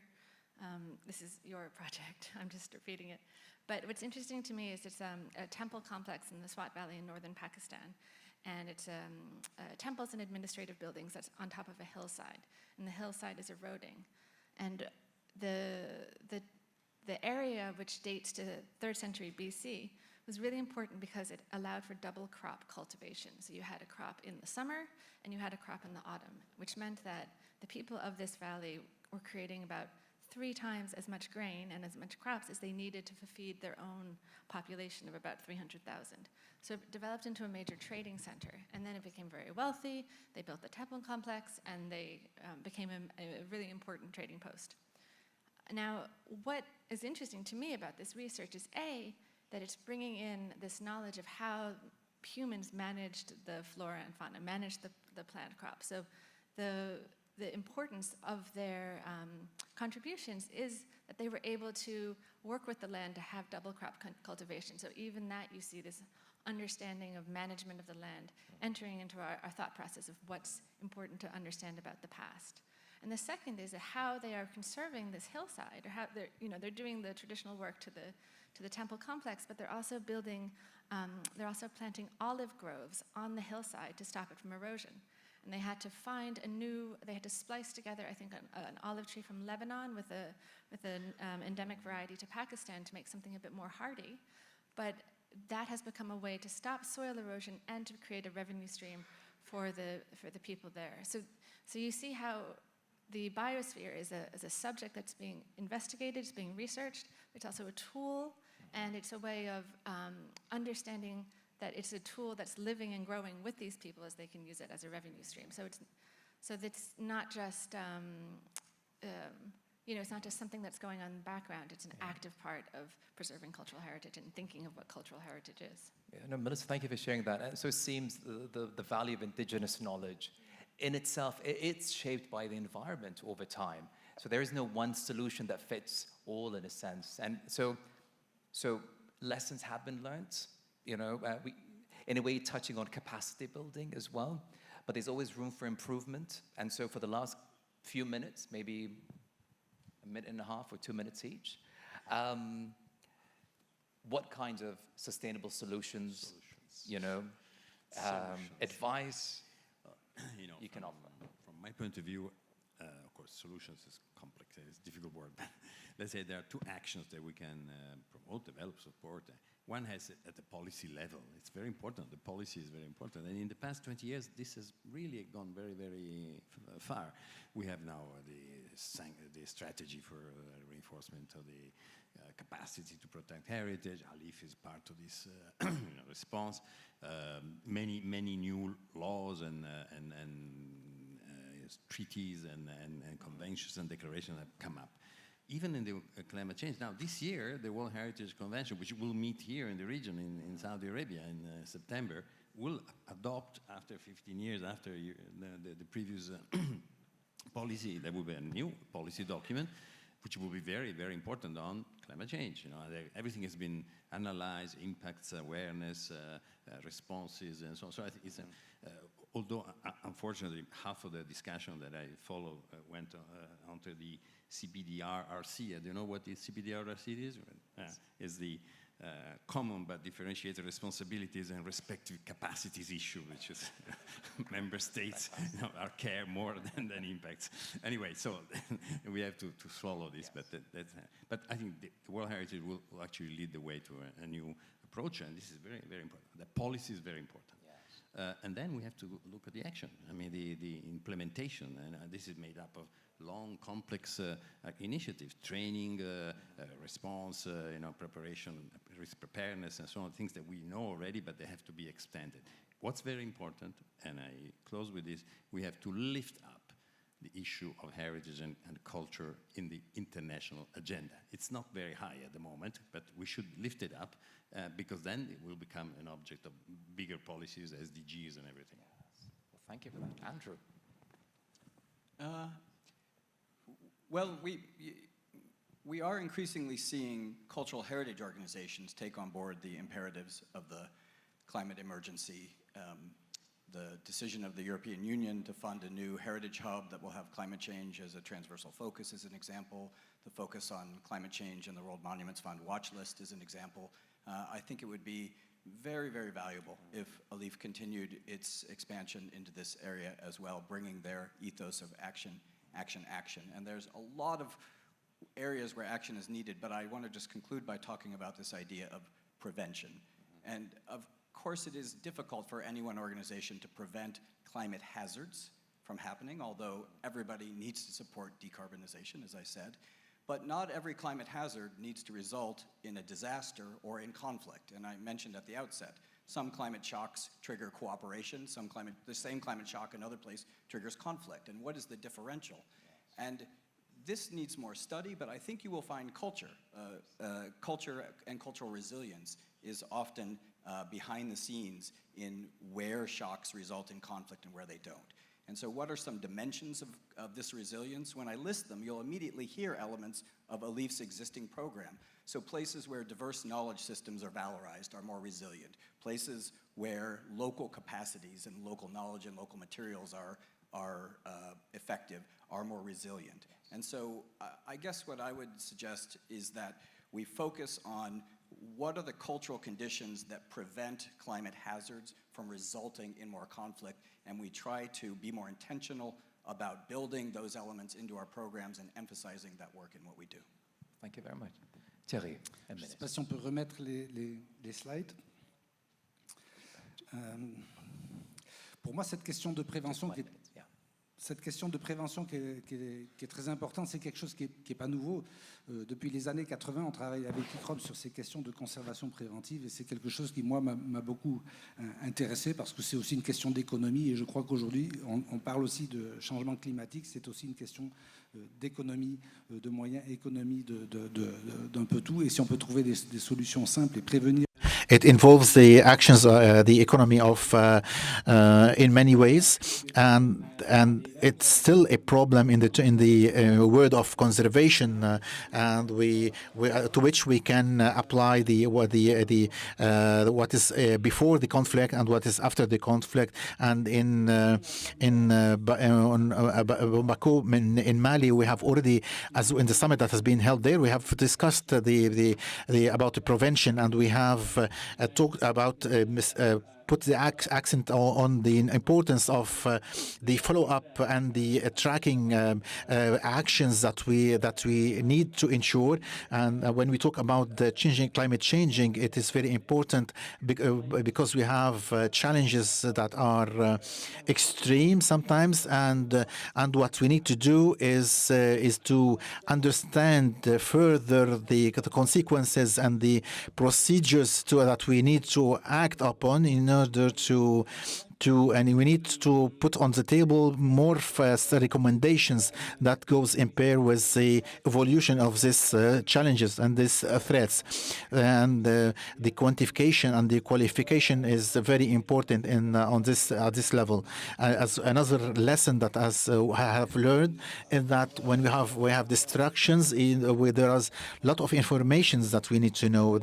this is your project. I'm just repeating it. But what's interesting to me is it's a temple complex in the Swat Valley in northern Pakistan. And it's temples and administrative buildings that's on top of a hillside. And the hillside is eroding. And the area, which dates to 3rd century BC, was really important because it allowed for double crop cultivation. So you had a crop in the summer and you had a crop in the autumn, which meant that the people of this valley were creating about 3 times as much grain and as much crops as they needed to feed their own population of about 300,000. So it developed into a major trading center, and then it became very wealthy. They built the temple complex, and they became a really important trading post. Now, what is interesting to me about this research is that it's bringing in this knowledge of how humans managed the flora and fauna, managed the plant crop. So the importance of their contributions is that they were able to work with the land to have double crop cultivation. So even that, you see this understanding of management of the land entering into our thought process of what's important to understand about the past. And the second is how they are conserving this hillside, or how they're doing the traditional work to the temple complex, but they're also planting olive groves on the hillside to stop it from erosion. And they had to they had to splice together, I think, an olive tree from Lebanon with an endemic variety to Pakistan to make something a bit more hardy. But that has become a way to stop soil erosion and to create a revenue stream for the people there. So you see how the biosphere is a subject that's being investigated, it's being researched. It's also a tool, and it's a way of understanding that it's a tool that's living and growing with these people as they can use it as a revenue stream. So it's not just it's not just something that's going on in the background. It's an active part of preserving cultural heritage and thinking of what cultural heritage is. Yeah, no, Melissa, thank you for sharing that. And so it seems the value of indigenous knowledge in itself, it's shaped by the environment over time. So there is no one solution that fits all in a sense. And so lessons have been learned, you know, in a way touching on capacity building as well, but there's always room for improvement. And so for the last few minutes, maybe a minute and a half or 2 minutes each, what kinds of sustainable solutions. You know, advice you know, you can offer? From my point of view, of course, solutions is complex, it's a difficult word. Let's say there are two actions that we can promote, develop, support. One has at the policy level. It's very important. The policy is very important. And in the past 20 years, this has really gone very, very far. We have now the strategy for reinforcement of the capacity to protect heritage. ALIPH is part of this response. Many new laws and treaties and conventions and declarations have come up. Even in the climate change. Now, this year, the World Heritage Convention, which will meet here in the region in Saudi Arabia in September, will adopt, after 15 years, after the previous policy, there will be a new policy document, which will be very, very important on climate change. You know, everything has been analyzed, impacts, awareness, responses, and so on. So I think it's, although unfortunately half of the discussion that I follow went onto the CBDRRC. Do you know what the CBDRRC is? It's the common but differentiated responsibilities and respective capacities issue, which is member states are care more than impacts. Anyway, so we have to swallow this, yes. But I think the World Heritage will actually lead the way to a new approach, and this is very, very important. The policy is very important. Yes. And then we have to look at the action. I mean, the implementation, and this is made up of long, complex initiatives, training, response, preparation, risk preparedness, and so on, things that we know already, but they have to be extended. What's very important, and I close with this, we have to lift up the issue of heritage and culture in the international agenda. It's not very high at the moment, but we should lift it up because then it will become an object of bigger policies, SDGs and everything. Yes. Well, thank you for that. Andrew? Well, we are increasingly seeing cultural heritage organizations take on board the imperatives of the climate emergency. The decision of the European Union to fund a new heritage hub that will have climate change as a transversal focus is an example. The focus on climate change in the World Monuments Fund watch list is an example. I think it would be very, very valuable if ALIPH continued its expansion into this area as well, bringing their ethos of action. And there's a lot of areas where action is needed, but I want to just conclude by talking about this idea of prevention. And of course, it is difficult for any one organization to prevent climate hazards from happening, although everybody needs to support decarbonization, as I said. But not every climate hazard needs to result in a disaster or in conflict. And I mentioned at the outset, some climate shocks trigger cooperation, the same climate shock in another place triggers conflict. And what is the differential? And this needs more study, but I think you will find culture. Culture and cultural resilience is often behind the scenes in where shocks result in conflict and where they don't. And so what are some dimensions of this resilience? When I list them, you'll immediately hear elements of ALIPH's existing program. So places where diverse knowledge systems are valorized are more resilient. Places where local capacities and local knowledge and local materials are effective are more resilient. And so I guess what I would suggest is that we focus on what are the cultural conditions that prevent climate hazards from resulting in more conflict, and we try to be more intentional about building those elements into our programs and emphasizing that work in what we do. Thank you very much. Thierry, je ne sais pas si on peut remettre les slides. Pour moi, cette question de prévention qui est très importante, c'est quelque chose qui est pas nouveau. Depuis les années 80, on travaille avec ICROP sur ces questions de conservation préventive et c'est quelque chose qui, moi, m'a beaucoup intéressé parce que c'est aussi une question d'économie et je crois qu'aujourd'hui, on parle aussi de changement climatique, c'est aussi une question d'économie, de moyens, économie d'un peu tout. Et si on peut trouver des solutions simples et prévenir. it involves the actions, the economy of in many ways, and it's still a problem in the word of conservation, and we to which we can apply what is before the conflict and what is after the conflict. And in Bamako, in Mali, we have already, as in the summit that has been held there, we have discussed about the prevention, and we have talked about put the accent on the importance of the follow-up and the tracking actions that we need to ensure. And when we talk about the climate changing, it is very important because we have challenges that are extreme sometimes, and what we need to do is to understand further the consequences and the procedures that we need to act upon in order and we need to put on the table more recommendations that goes in pair with the evolution of these challenges and these threats. And the quantification and the qualification is very important at this level. As another lesson that I have learned is that when we have distractions, where there is a lot of information that we need to know.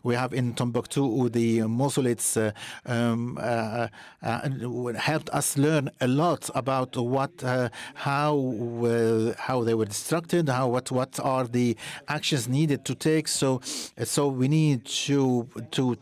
We have in Timbuktu the mausoleums helped us learn a lot about how they were destructed, what are the actions needed to take. So we need to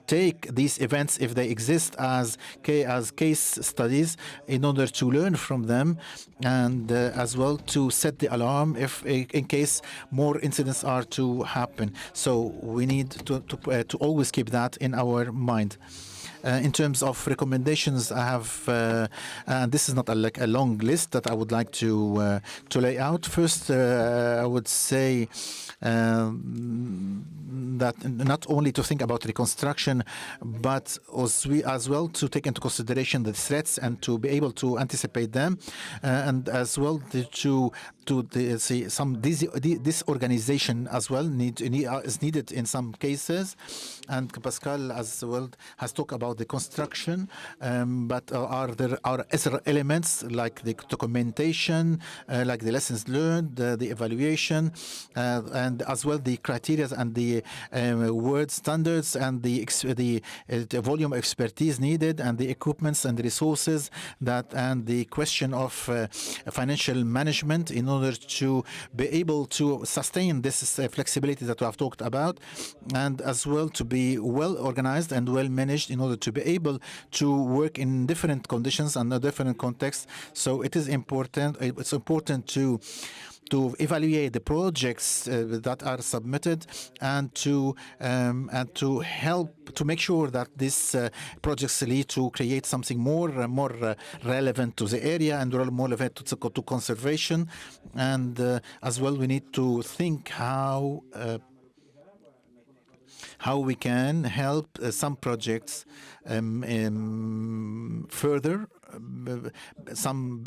take these events, if they exist, as case studies in order to learn from them, and as well to set the alarm if in case more incidents are to happen. So we need to always keep that in our mind. In terms of recommendations, I have, and this is not a long list that I would like to lay out. First, I would say that not only to think about reconstruction, but as well to take into consideration the threats and to be able to anticipate them, and as well to see some disorganization as well is needed in some cases. And Pascal as well has talked about the construction, but are there elements like the documentation, like the lessons learned, the evaluation, and as well the criteria and the word standards and the volume of expertise needed, and the equipments and the resources and the question of financial management in order to be able to sustain this flexibility that we have talked about, and as well to be well organized and well managed in order to be able to work in different conditions and different contexts. So it is important. It's important to evaluate the projects that are submitted, and to help to make sure that these projects lead to create something more relevant to the area and more relevant to conservation. And as well, we need to think how we can help some projects further. Some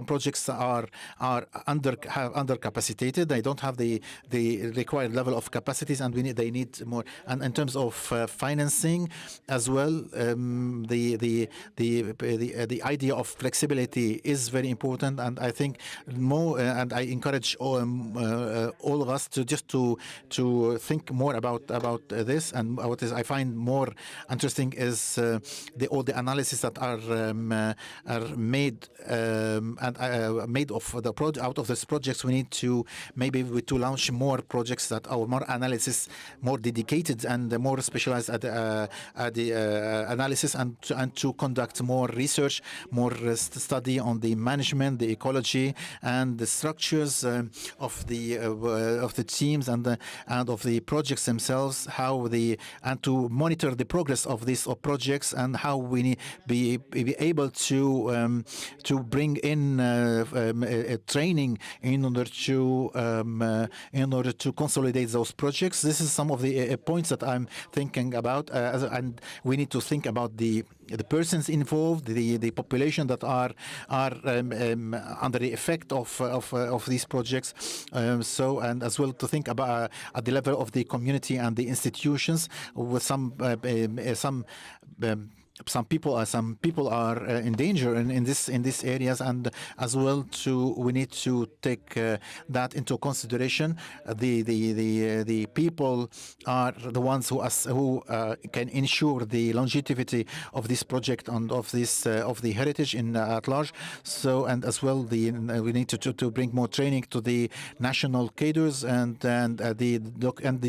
projects are under capacitated. They don't have the required level of capacities, and they need more. And in terms of financing as well, the idea of flexibility is very important. And I think more, and I encourage all of us to just to think more about this. And what I find more interesting is all the analysis that are made made of the out of these projects. We need to launch more projects that are more analysis, more dedicated and more specialized at the analysis, and to conduct more research, more study on the management, the ecology, and the structures of the teams and of the projects themselves. And to monitor the progress of these projects, and how we need be able well to bring in training in order to consolidate those projects. This is some of the points that I'm thinking about, and we need to think about the persons involved, the population that are under the effect of these projects. And as well to think about at the level of the community and the institutions, with some people are in danger in these areas, and as well we need to take that into consideration. The people are the ones who can ensure the longevity of this project and of the heritage at large. So, and as well we need to bring more training to the national cadres and the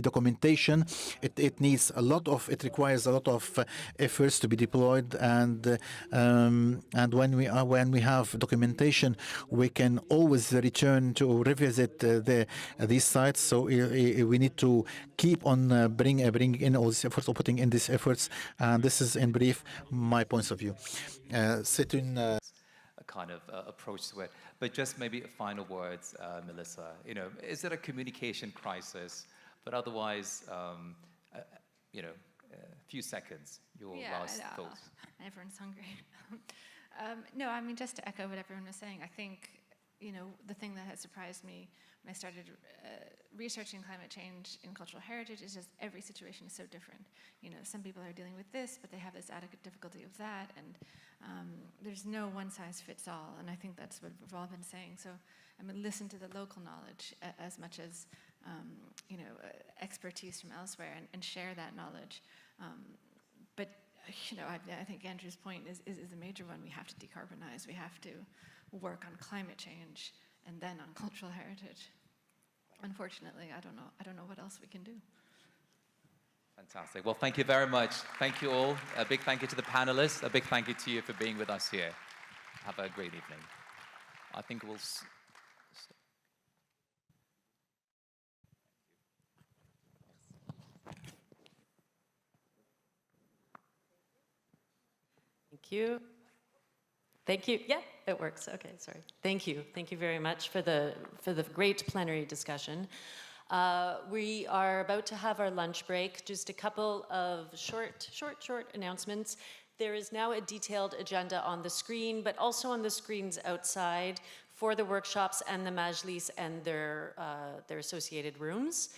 documentation. It requires a lot of efforts to be deployed. And when we have documentation, we can always return to revisit these sites. So we need to keep on bringing in all these efforts, or putting in these efforts. And this is, in brief, my points of view. A kind of approach to it, but just maybe final words, Melissa. Is it a communication crisis? But otherwise, a few seconds, your last thoughts. Everyone's hungry. No, I mean, just to echo what everyone was saying, I think, the thing that has surprised me when I started researching climate change in cultural heritage is just every situation is so different. Some people are dealing with this, but they have this added difficulty of that, and there's no one size fits all, and I think that's what we've all been saying. So I mean, listen to the local knowledge as much as expertise from elsewhere, and share that knowledge. But I think Andrew's point is a major one. We have to decarbonize. We have to work on climate change and then on cultural heritage. Unfortunately, I don't know what else we can do. Fantastic. Well, thank you very much. Thank you all. A big thank you to the panelists. A big thank you to you for being with us here. Have a great evening. I think we'll... Thank you. Thank you. Yeah, it works. Okay, sorry. Thank you. Thank you very much for the great plenary discussion. We are about to have our lunch break. Just a couple of short announcements. There is now a detailed agenda on the screen, but also on the screens outside for the workshops and the majlis and their associated rooms.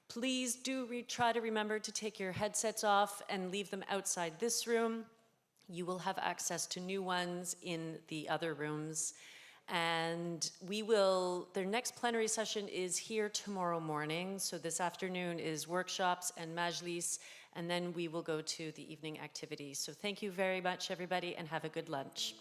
Please do try to remember to take your headsets off and leave them outside this room. You will have access to new ones in the other rooms. And their next plenary session is here tomorrow morning. So this afternoon is workshops and majlis, and then we will go to the evening activities. So thank you very much, everybody, and have a good lunch.